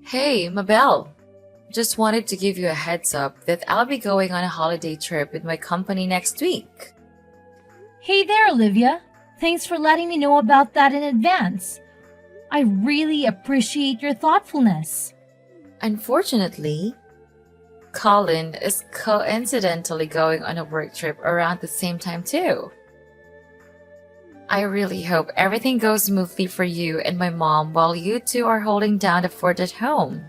Hey, Mabel. Just wanted to give you a heads up that I'll be going on a holiday trip with my company next week. Hey there, Olivia. Thanks for letting me know about that in advance. I really appreciate your thoughtfulness. Unfortunately, Colin is coincidentally going on a work trip around the same time too. I really hope everything goes smoothly for you and my mom while you two are holding down the fort at home.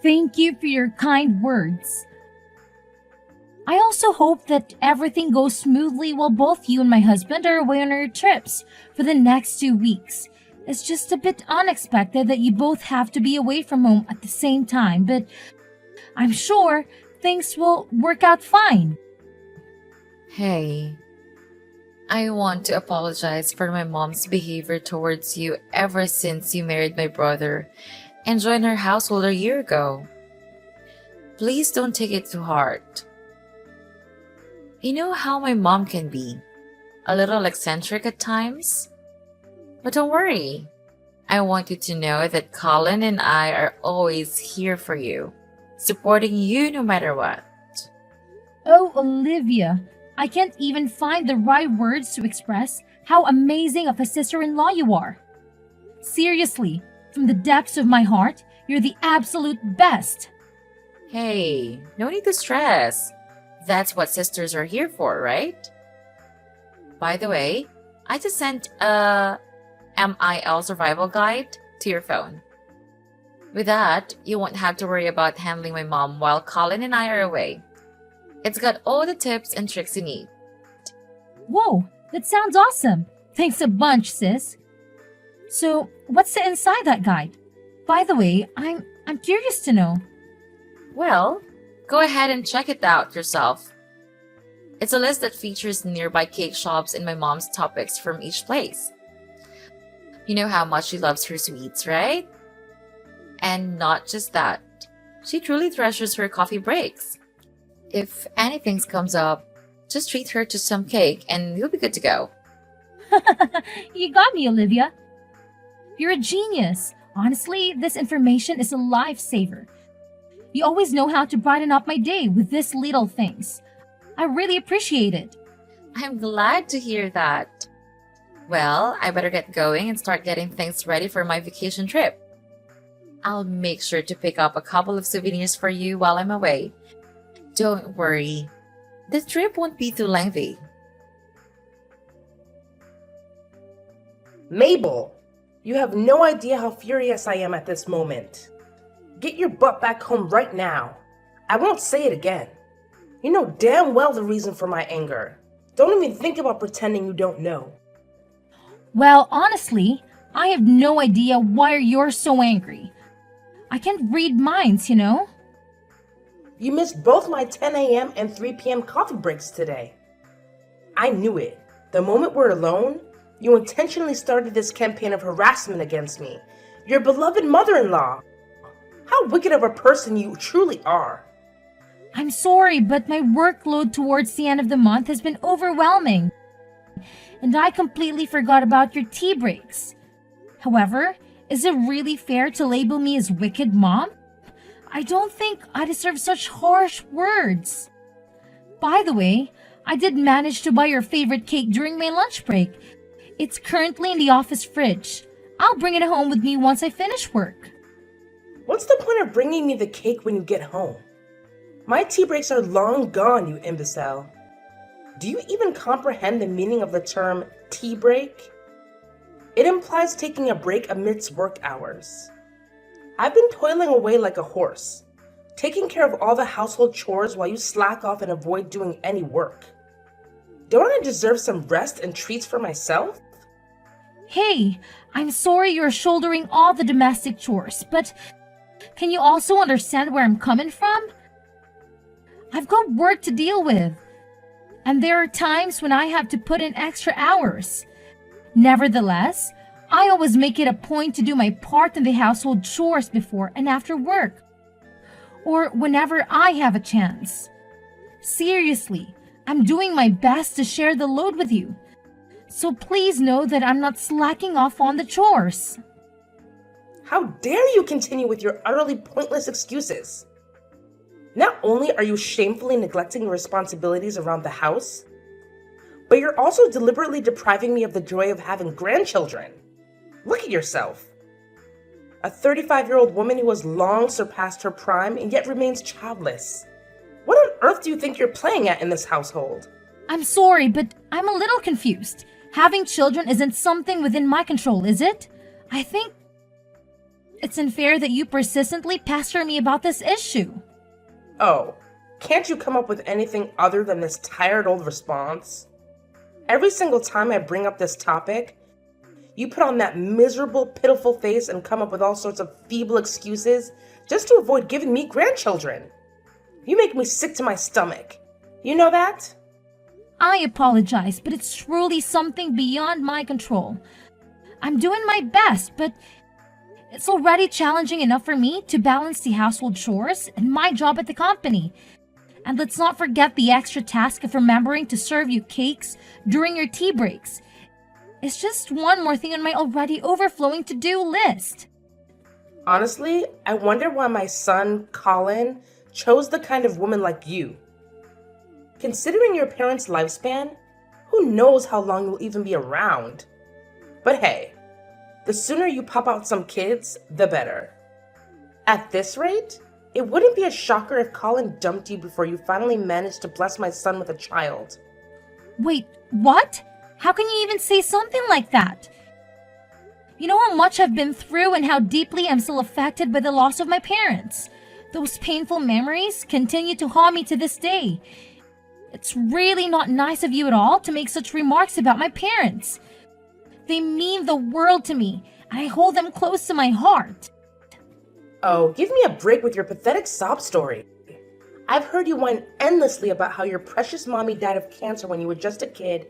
Thank you for your kind words. I also hope that everything goes smoothly while both you and my husband are away on our trips for the next 2 weeks. It's just a bit unexpected that you both have to be away from home at the same time, but I'm sure things will work out fine. Hey, I want to apologize for my mom's behavior towards you ever since you married my brother and joined her household a year ago. Please don't take it to heart. You know how my mom can be, a little eccentric at times? But don't worry. I want you to know that Colin and I are always here for you, supporting you no matter what. Oh, Olivia, I can't even find the right words to express how amazing of a sister in law you are. Seriously, from the depths of my heart, you're the absolute best. Hey, no need to stress. That's what sisters are here for, right? By the way, I just sent a MIL survival guide to your phone. With that, you won't have to worry about handling my mom while Colin and I are away. It's got all the tips and tricks you need. Whoa, that sounds awesome. Thanks a bunch, sis. So, what's the inside that guide? By the way, I'm curious to know. Well, go ahead and check it out yourself. It's a list that features nearby cake shops and my mom's topics from each place. You know how much she loves her sweets, right? And not just that, she truly treasures her coffee breaks. If anything comes up, just treat her to some cake and you'll be good to go. You got me, Olivia. You're a genius. Honestly, this information is a lifesaver. You always know how to brighten up my day with these little things. I really appreciate it. I'm glad to hear that. Well, I better get going and start getting things ready for my vacation trip. I'll make sure to pick up a couple of souvenirs for you while I'm away. Don't worry, the trip won't be too lengthy. Mabel, you have no idea how furious I am at this moment. Get your butt back home right now. I won't say it again. You know damn well the reason for my anger. Don't even think about pretending you don't know. Well, honestly, I have no idea why you're so angry. I can't read minds, you know? You missed both my 10 a.m. and 3 p.m. coffee breaks today. I knew it. The moment we're alone, you intentionally started this campaign of harassment against me, your beloved mother-in-law. How wicked of a person you truly are. I'm sorry, but my workload towards the end of the month has been overwhelming. And I completely forgot about your tea breaks. However, is it really fair to label me as wicked, Mom? I don't think I deserve such harsh words. By the way, I did manage to buy your favorite cake during my lunch break. It's currently in the office fridge. I'll bring it home with me once I finish work. What's the point of bringing me the cake when you get home? My tea breaks are long gone, you imbecile. Do you even comprehend the meaning of the term tea break? It implies taking a break amidst work hours. I've been toiling away like a horse, taking care of all the household chores while you slack off and avoid doing any work. Don't I deserve some rest and treats for myself? Hey, I'm sorry you're shouldering all the domestic chores, but can you also understand where I'm coming from? I've got work to deal with, and there are times when I have to put in extra hours. Nevertheless, I always make it a point to do my part in the household chores before and after work, or whenever I have a chance. Seriously, I'm doing my best to share the load with you, so please know that I'm not slacking off on the chores. How dare you continue with your utterly pointless excuses? Not only are you shamefully neglecting your responsibilities around the house, but you're also deliberately depriving me of the joy of having grandchildren. Look at yourself. A 35-year-old woman who has long surpassed her prime and yet remains childless. What on earth do you think you're playing at in this household? I'm sorry, but I'm a little confused. Having children isn't something within my control, is it? I think it's unfair that you persistently pester me about this issue. Oh, can't you come up with anything other than this tired old response? Every single time I bring up this topic, you put on that miserable, pitiful face and come up with all sorts of feeble excuses just to avoid giving me grandchildren. You make me sick to my stomach. You know that? I apologize, but it's truly something beyond my control. I'm doing my best, but it's already challenging enough for me to balance the household chores and my job at the company. And let's not forget the extra task of remembering to serve you cakes during your tea breaks. It's just one more thing on my already overflowing to-do list. Honestly, I wonder why my son, Colin, chose the kind of woman like you. Considering your parents' lifespan, who knows how long you'll even be around? But hey, the sooner you pop out some kids, the better. At this rate, it wouldn't be a shocker if Colin dumped you before you finally managed to bless my son with a child. Wait, what? How can you even say something like that? You know how much I've been through and how deeply I'm still affected by the loss of my parents. Those painful memories continue to haunt me to this day. It's really not nice of you at all to make such remarks about my parents. They mean the world to me, and I hold them close to my heart. Oh, give me a break with your pathetic sob story. I've heard you whine endlessly about how your precious mommy died of cancer when you were just a kid,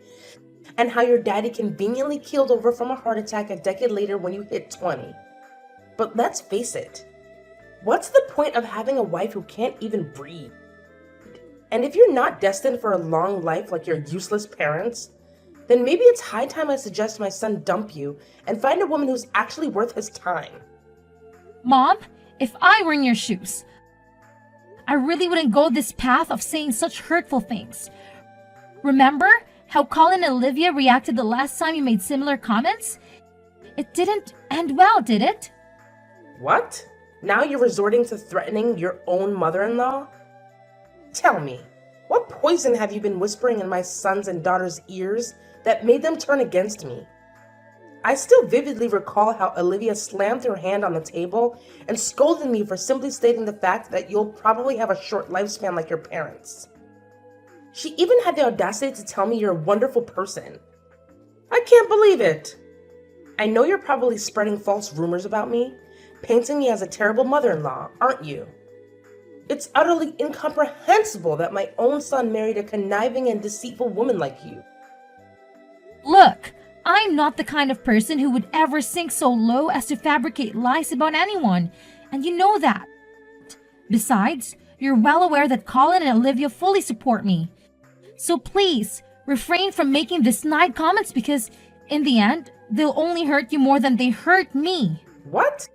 and how your daddy conveniently keeled over from a heart attack a decade later when you hit 20. But let's face it, what's the point of having a wife who can't even breathe? And if you're not destined for a long life like your useless parents, then maybe it's high time I suggest my son dump you and find a woman who's actually worth his time. Mom, if I were in your shoes, I really wouldn't go this path of saying such hurtful things. Remember how Colin and Olivia reacted the last time you made similar comments? It didn't end well, did it? What? Now you're resorting to threatening your own mother-in-law? Tell me, what poison have you been whispering in my sons and daughters' ears that made them turn against me? I still vividly recall how Olivia slammed her hand on the table and scolded me for simply stating the fact that you'll probably have a short lifespan like your parents. She even had the audacity to tell me you're a wonderful person. I can't believe it. I know you're probably spreading false rumors about me, painting me as a terrible mother-in-law, aren't you? It's utterly incomprehensible that my own son married a conniving and deceitful woman like you. Look, I'm not the kind of person who would ever sink so low as to fabricate lies about anyone, and you know that. Besides, you're well aware that Colin and Olivia fully support me. So please, refrain from making these snide comments because, in the end, they'll only hurt you more than they hurt me. What?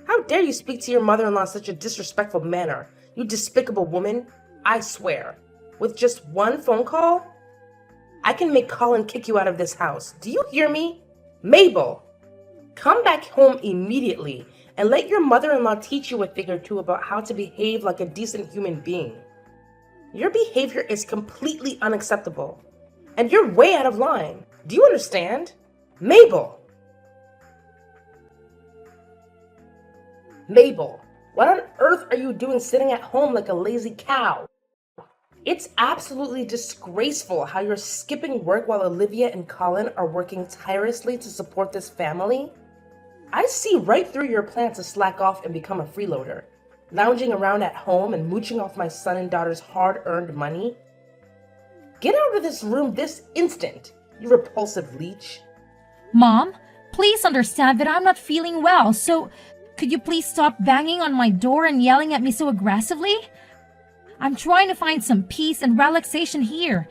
How dare you speak to your mother-in-law in such a disrespectful manner, you despicable woman? I swear, with just one phone call, I can make Colin kick you out of this house. Do you hear me? Mabel, come back home immediately and let your mother-in-law teach you a thing or two about how to behave like a decent human being. Your behavior is completely unacceptable, and you're way out of line. Do you understand? Mabel! Mabel, what on earth are you doing sitting at home like a lazy cow? It's absolutely disgraceful how you're skipping work while Olivia and Colin are working tirelessly to support this family. I see right through your plan to slack off and become a freeloader, lounging around at home and mooching off my son and daughter's hard-earned money. Get out of this room this instant, you repulsive leech. Mom, please understand that I'm not feeling well, so could you please stop banging on my door and yelling at me so aggressively? I'm trying to find some peace and relaxation here,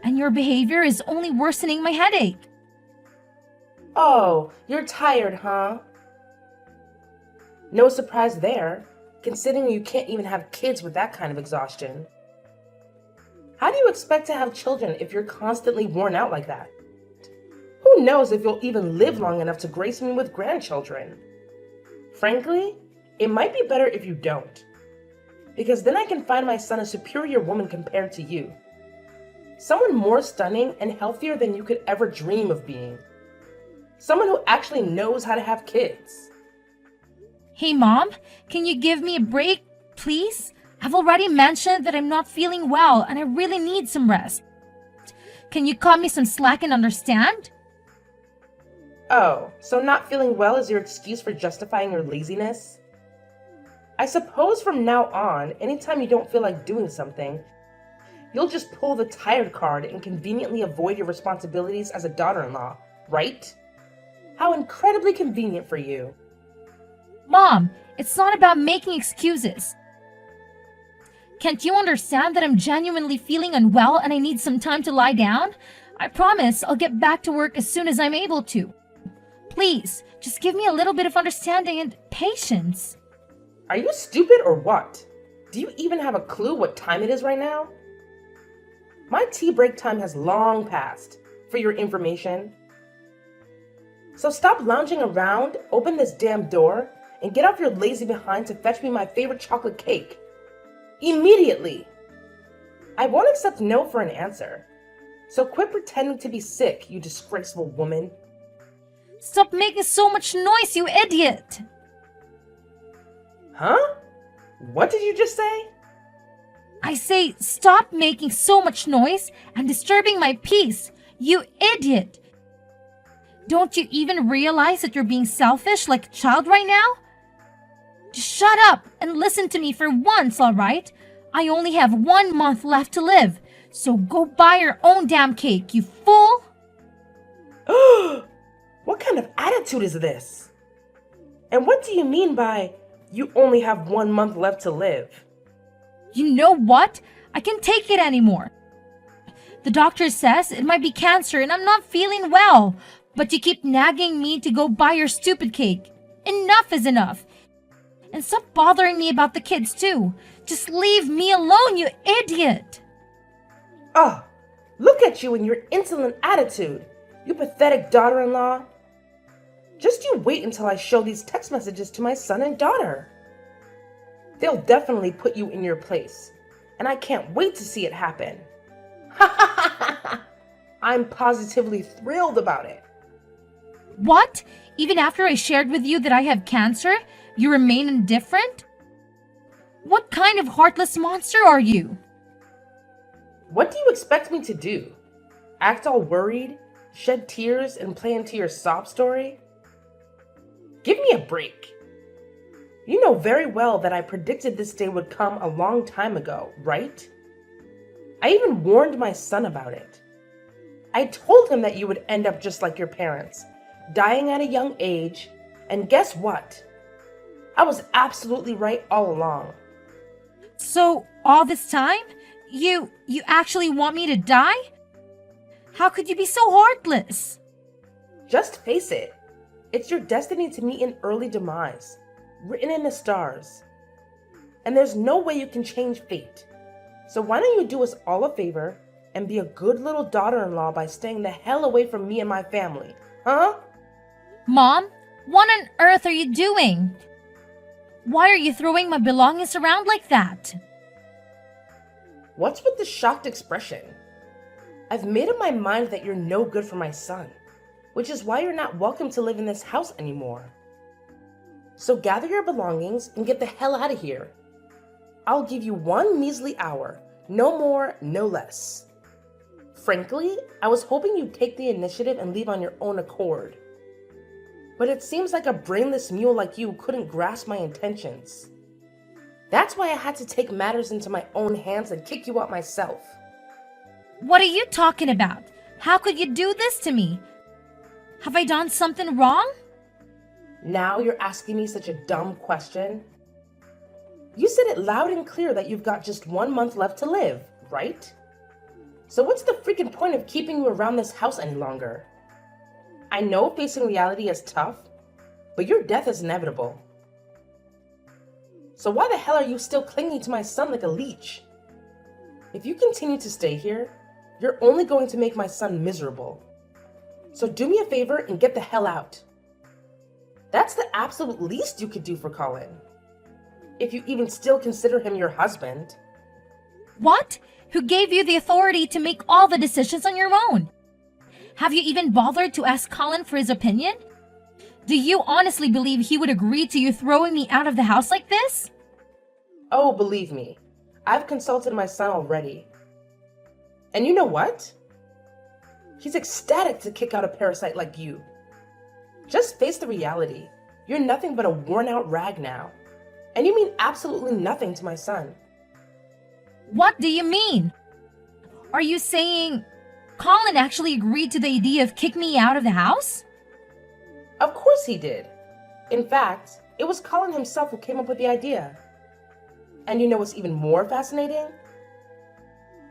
and your behavior is only worsening my headache. Oh, you're tired, huh? No surprise there, considering you can't even have kids with that kind of exhaustion. How do you expect to have children if you're constantly worn out like that? Who knows if you'll even live long enough to grace me with grandchildren? Frankly, it might be better if you don't, because then I can find my son a superior woman compared to you. Someone more stunning and healthier than you could ever dream of being. Someone who actually knows how to have kids. Hey, Mom, can you give me a break, please? I've already mentioned that I'm not feeling well and I really need some rest. Can you cut me some slack and understand? Oh, so not feeling well is your excuse for justifying your laziness? I suppose from now on, anytime you don't feel like doing something, you'll just pull the tired card and conveniently avoid your responsibilities as a daughter-in-law, right? How incredibly convenient for you. Mom, it's not about making excuses. Can't you understand that I'm genuinely feeling unwell and I need some time to lie down? I promise I'll get back to work as soon as I'm able to. Please, just give me a little bit of understanding and patience. Are you stupid or what? Do you even have a clue what time it is right now? My tea break time has long passed, for your information. So stop lounging around, open this damn door, and get off your lazy behind to fetch me my favorite chocolate cake. Immediately! I won't accept no for an answer. So quit pretending to be sick, you disgraceful woman. Stop making so much noise, you idiot! Huh? What did you just say? I say, stop making so much noise and disturbing my peace, you idiot! Don't you even realize that you're being selfish like a child right now? Just shut up and listen to me for once, alright? I only have 1 month left to live, so go buy your own damn cake, you fool! What kind of attitude is this? And what do you mean by, you only have 1 month left to live? You know what? I can't take it anymore. The doctor says it might be cancer and I'm not feeling well, but you keep nagging me to go buy your stupid cake. Enough is enough. And stop bothering me about the kids too. Just leave me alone, you idiot! Oh, look at you and your insolent attitude, you pathetic daughter-in-law. Just you wait until I show these text messages to my son and daughter. They'll definitely put you in your place, and I can't wait to see it happen. I'm positively thrilled about it. What? Even after I shared with you that I have cancer, you remain indifferent? What kind of heartless monster are you? What do you expect me to do? Act all worried, shed tears, and play into your sob story? Give me a break. You know very well that I predicted this day would come a long time ago, right? I even warned my son about it. I told him that you would end up just like your parents, dying at a young age, and guess what? I was absolutely right all along. So, all this time, you actually want me to die? How could you be so heartless? Just face it. It's your destiny to meet an early demise, written in the stars. And there's no way you can change fate. So why don't you do us all a favor and be a good little daughter-in-law by staying the hell away from me and my family, huh? Mom, what on earth are you doing? Why are you throwing my belongings around like that? What's with the shocked expression? I've made up my mind that you're no good for my son, which is why you're not welcome to live in this house anymore. So gather your belongings and get the hell out of here. I'll give you 1 measly hour, no more, no less. Frankly, I was hoping you'd take the initiative and leave on your own accord. But it seems like a brainless mule like you couldn't grasp my intentions. That's why I had to take matters into my own hands and kick you out myself. What are you talking about? How could you do this to me? Have I done something wrong? Now you're asking me such a dumb question? You said it loud and clear that you've got just 1 month left to live, right? So what's the freaking point of keeping you around this house any longer? I know facing reality is tough, but your death is inevitable. So why the hell are you still clinging to my son like a leech? If you continue to stay here, you're only going to make my son miserable. So do me a favor and get the hell out. That's the absolute least you could do for Colin. If you even still consider him your husband. What? Who gave you the authority to make all the decisions on your own? Have you even bothered to ask Colin for his opinion? Do you honestly believe he would agree to you throwing me out of the house like this? Oh, believe me, I've consulted my son already. And you know what? He's ecstatic to kick out a parasite like you. Just face the reality. You're nothing but a worn-out rag now. And you mean absolutely nothing to my son. What do you mean? Are you saying Colin actually agreed to the idea of kicking me out of the house? Of course he did. In fact, it was Colin himself who came up with the idea. And you know what's even more fascinating?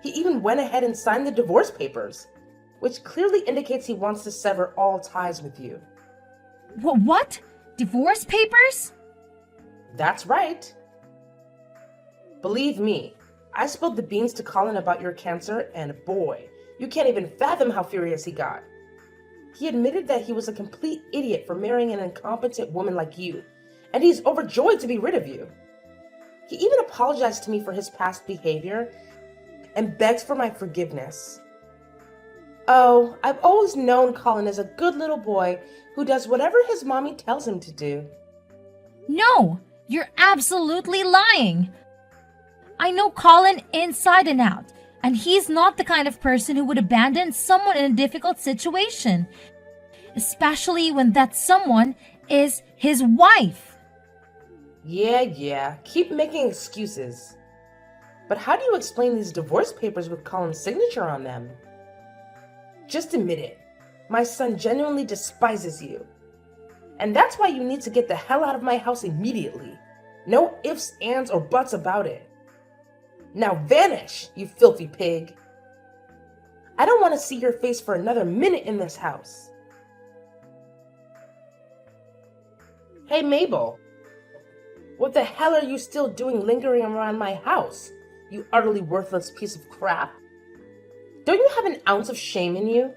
He even went ahead and signed the divorce papers, which clearly indicates he wants to sever all ties with you. What? Divorce papers? That's right. Believe me, I spilled the beans to Colin about your cancer, and boy, you can't even fathom how furious he got. He admitted that he was a complete idiot for marrying an incompetent woman like you, and he's overjoyed to be rid of you. He even apologized to me for his past behavior and begged for my forgiveness. Oh, I've always known Colin as a good little boy who does whatever his mommy tells him to do. No, you're absolutely lying. I know Colin inside and out, and he's not the kind of person who would abandon someone in a difficult situation, especially when that someone is his wife. Yeah, keep making excuses. But how do you explain these divorce papers with Colin's signature on them? Just admit it. My son genuinely despises you. And that's why you need to get the hell out of my house immediately. No ifs, ands, or buts about it. Now vanish, you filthy pig. I don't want to see your face for another minute in this house. Hey, Mabel. What the hell are you still doing lingering around my house, you utterly worthless piece of crap? Don't you have an ounce of shame in you?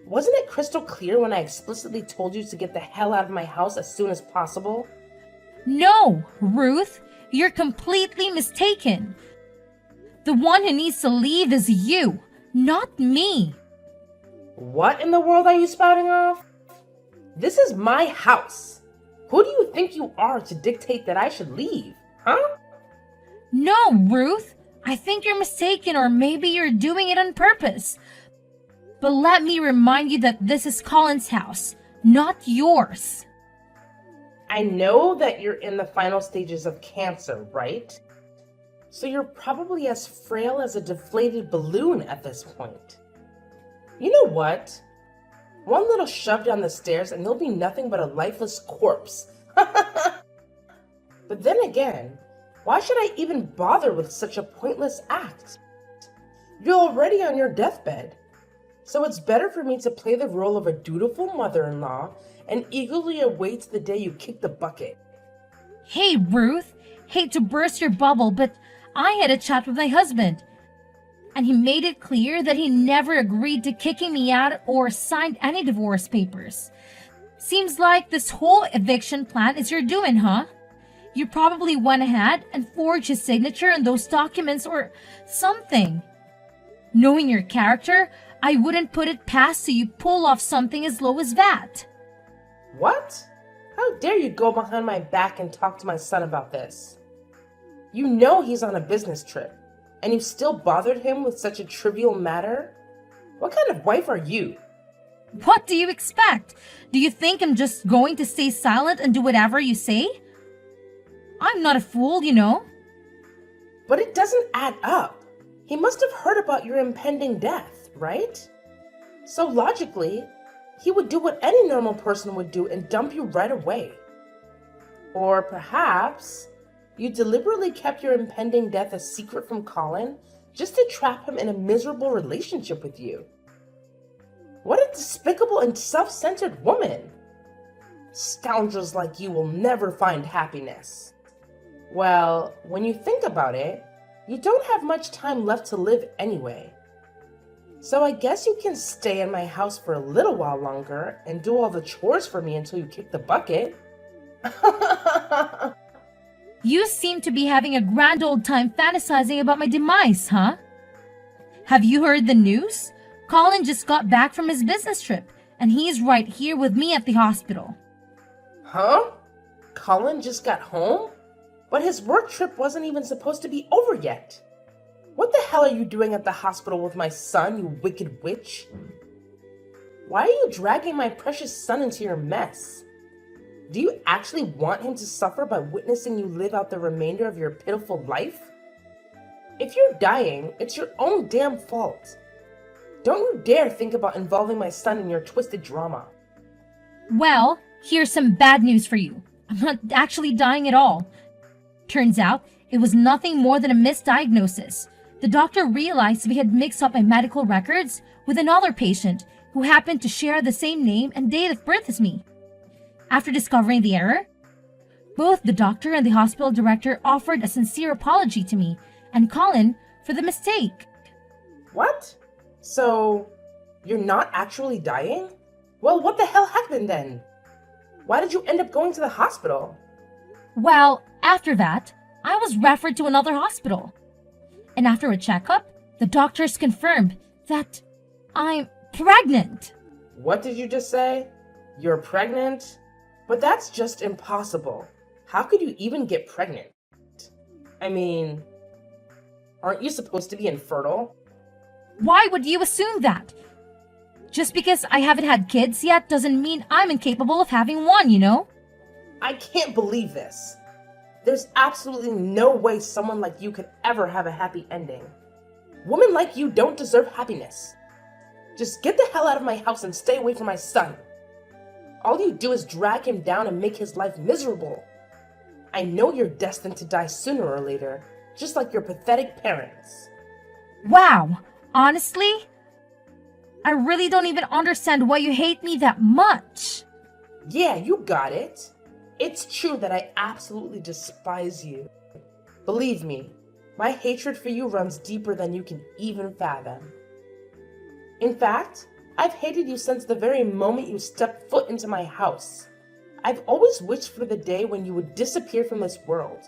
Wasn't it crystal clear when I explicitly told you to get the hell out of my house as soon as possible? No, Ruth, you're completely mistaken. The one who needs to leave is you, not me. What in the world are you spouting off? This is my house. Who do you think you are to dictate that I should leave, huh? No, Ruth, I think you're mistaken, or maybe you're doing it on purpose. But let me remind you that this is Colin's house, not yours. I know that you're in the final stages of cancer, right? So you're probably as frail as a deflated balloon at this point. You know what? One little shove down the stairs and you'll be nothing but a lifeless corpse. But then again, why should I even bother with such a pointless act? You're already on your deathbed. So it's better for me to play the role of a dutiful mother-in-law and eagerly await the day you kick the bucket. Hey, Ruth, hate to burst your bubble, but I had a chat with my husband, and he made it clear that he never agreed to kicking me out or signed any divorce papers. Seems like this whole eviction plan is your doing, huh? You probably went ahead and forged his signature on those documents or something. Knowing your character, I wouldn't put it past you pull off something as low as that. What? How dare you go behind my back and talk to my son about this? You know he's on a business trip, and you still bothered him with such a trivial matter? What kind of wife are you? What do you expect? Do you think I'm just going to stay silent and do whatever you say? I'm not a fool, you know. But it doesn't add up. He must have heard about your impending death, right? So logically, he would do what any normal person would do and dump you right away. Or perhaps you deliberately kept your impending death a secret from Colin just to trap him in a miserable relationship with you. What a despicable and self-centered woman! Scoundrels like you will never find happiness. Well, when you think about it, you don't have much time left to live anyway. So I guess you can stay in my house for a little while longer and do all the chores for me until you kick the bucket. You seem to be having a grand old time fantasizing about my demise, huh? Have you heard the news? Colin just got back from his business trip, and he's right here with me at the hospital. Huh? Colin just got home? But his work trip wasn't even supposed to be over yet. What the hell are you doing at the hospital with my son, you wicked witch? Why are you dragging my precious son into your mess? Do you actually want him to suffer by witnessing you live out the remainder of your pitiful life? If you're dying, it's your own damn fault. Don't you dare think about involving my son in your twisted drama. Well, here's some bad news for you. I'm not actually dying at all. Turns out, it was nothing more than a misdiagnosis. The doctor realized we had mixed up my medical records with another patient who happened to share the same name and date of birth as me. After discovering the error, both the doctor and the hospital director offered a sincere apology to me and Colin for the mistake. What? So, you're not actually dying? Well, what the hell happened then? Why did you end up going to the hospital? Well, after that, I was referred to another hospital. And after a checkup, the doctors confirmed that I'm pregnant. What did you just say? You're pregnant? But that's just impossible. How could you even get pregnant? I mean, aren't you supposed to be infertile? Why would you assume that? Just because I haven't had kids yet doesn't mean I'm incapable of having one, you know? I can't believe this. There's absolutely no way someone like you could ever have a happy ending. Women like you don't deserve happiness. Just get the hell out of my house and stay away from my son. All you do is drag him down and make his life miserable. I know you're destined to die sooner or later, just like your pathetic parents. Wow, honestly? I really don't even understand why you hate me that much. Yeah, you got it. It's true that I absolutely despise you. Believe me, my hatred for you runs deeper than you can even fathom. In fact, I've hated you since the very moment you stepped foot into my house. I've always wished for the day when you would disappear from this world.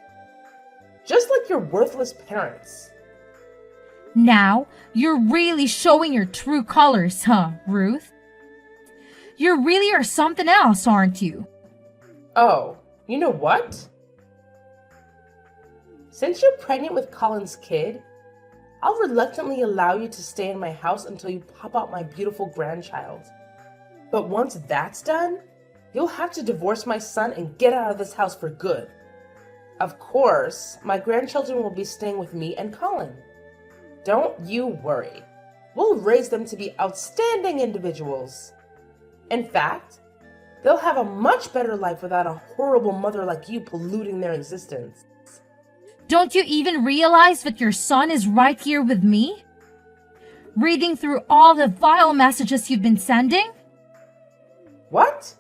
Just like your worthless parents. Now, you're really showing your true colors, huh, Ruth? You really are something else, aren't you? Oh, you know what? Since you're pregnant with Colin's kid, I'll reluctantly allow you to stay in my house until you pop out my beautiful grandchild. But once that's done, you'll have to divorce my son and get out of this house for good. Of course, my grandchildren will be staying with me and Colin. Don't you worry. We'll raise them to be outstanding individuals. In fact, they'll have a much better life without a horrible mother like you polluting their existence. Don't you even realize that your son is right here with me? Reading through all the vile messages you've been sending? What?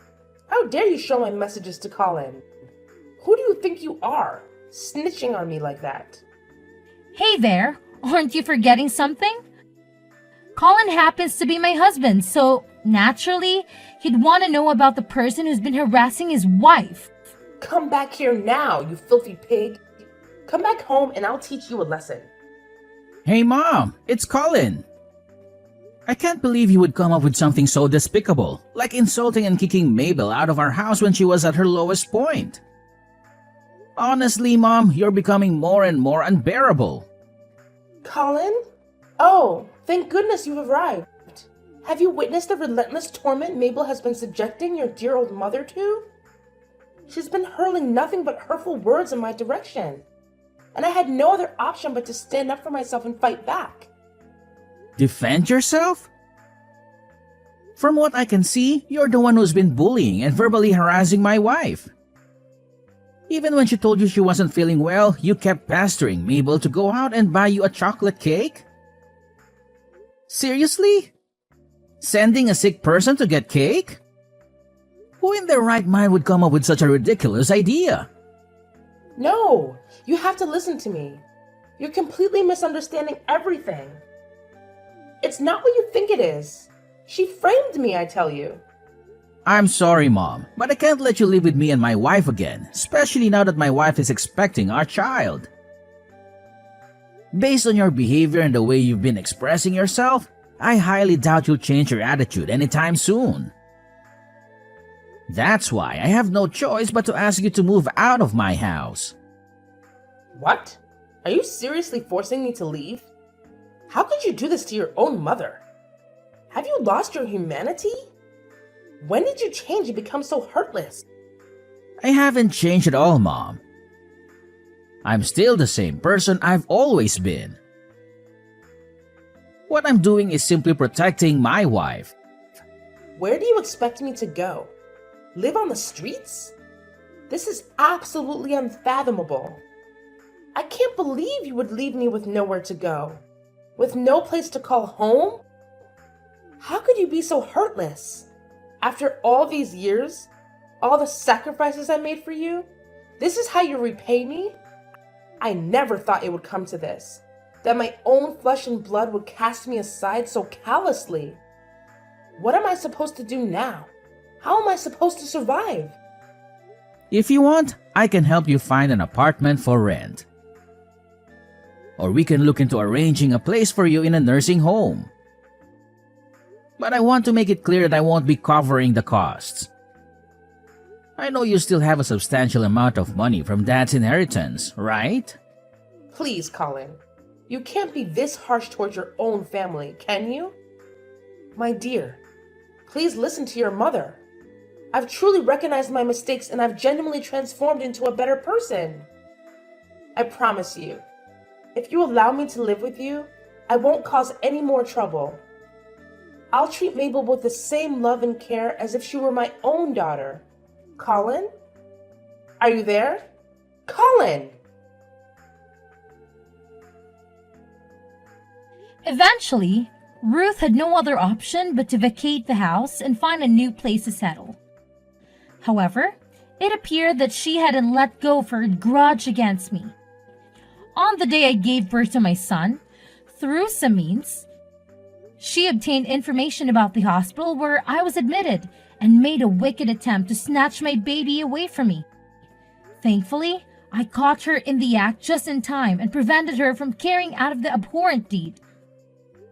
How dare you show my messages to Colin? Who do you think you are, snitching on me like that? Hey there, aren't you forgetting something? Colin happens to be my husband, so naturally, he'd want to know about the person who's been harassing his wife. Come back here now, you filthy pig. Come back home and I'll teach you a lesson. Hey Mom, it's Colin. I can't believe you would come up with something so despicable, like insulting and kicking Mabel out of our house when she was at her lowest point. Honestly, Mom, you're becoming more and more unbearable. Colin? Oh, thank goodness you've arrived. Have you witnessed the relentless torment Mabel has been subjecting your dear old mother to? She's been hurling nothing but hurtful words in my direction. And I had no other option but to stand up for myself and fight back. Defend yourself? From what I can see, you're the one who's been bullying and verbally harassing my wife. Even when she told you she wasn't feeling well, you kept pestering Mabel to go out and buy you a chocolate cake? Seriously? Sending a sick person to get cake? Who in their right mind would come up with such a ridiculous idea? No, you have to listen to me. You're completely misunderstanding everything. It's not what you think it is. She framed me, I tell you. I'm sorry, Mom, but I can't let you live with me and my wife again, especially now that my wife is expecting our child. Based on your behavior and the way you've been expressing yourself, I highly doubt you'll change your attitude anytime soon. That's why I have no choice but to ask you to move out of my house. What? Are you seriously forcing me to leave? How could you do this to your own mother? Have you lost your humanity? When did you change and become so heartless? I haven't changed at all, Mom. I'm still the same person I've always been. What I'm doing is simply protecting my wife. Where do you expect me to go? Live on the streets? This is absolutely unfathomable. I can't believe you would leave me with nowhere to go, with no place to call home. How could you be so heartless? After all these years, all the sacrifices I made for you, this is how you repay me? I never thought it would come to this, that my own flesh and blood would cast me aside so callously. What am I supposed to do now? How am I supposed to survive? If you want, I can help you find an apartment for rent. Or we can look into arranging a place for you in a nursing home. But I want to make it clear that I won't be covering the costs. I know you still have a substantial amount of money from Dad's inheritance, right? Please, Colin. You can't be this harsh towards your own family, can you? My dear, please listen to your mother. I've truly recognized my mistakes and I've genuinely transformed into a better person. I promise you, if you allow me to live with you, I won't cause any more trouble. I'll treat Mabel with the same love and care as if she were my own daughter. Colin? Are you there? Colin! Eventually, Ruth had no other option but to vacate the house and find a new place to settle. However, it appeared that she hadn't let go of her grudge against me. On the day I gave birth to my son, through some means, she obtained information about the hospital where I was admitted and made a wicked attempt to snatch my baby away from me. Thankfully, I caught her in the act just in time and prevented her from carrying out of the abhorrent deed.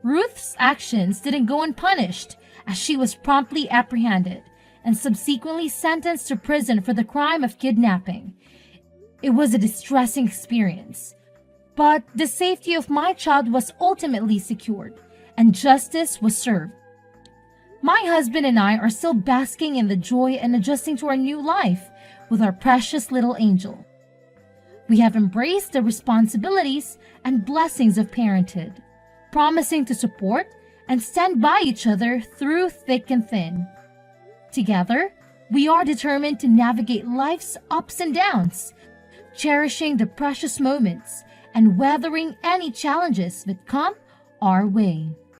Ruth's actions didn't go unpunished, as she was promptly apprehended and subsequently sentenced to prison for the crime of kidnapping. It was a distressing experience, but the safety of my child was ultimately secured, and justice was served. My husband and I are still basking in the joy and adjusting to our new life with our precious little angel. We have embraced the responsibilities and blessings of parenthood, promising to support and stand by each other through thick and thin. Together, we are determined to navigate life's ups and downs, cherishing the precious moments and weathering any challenges that come our way.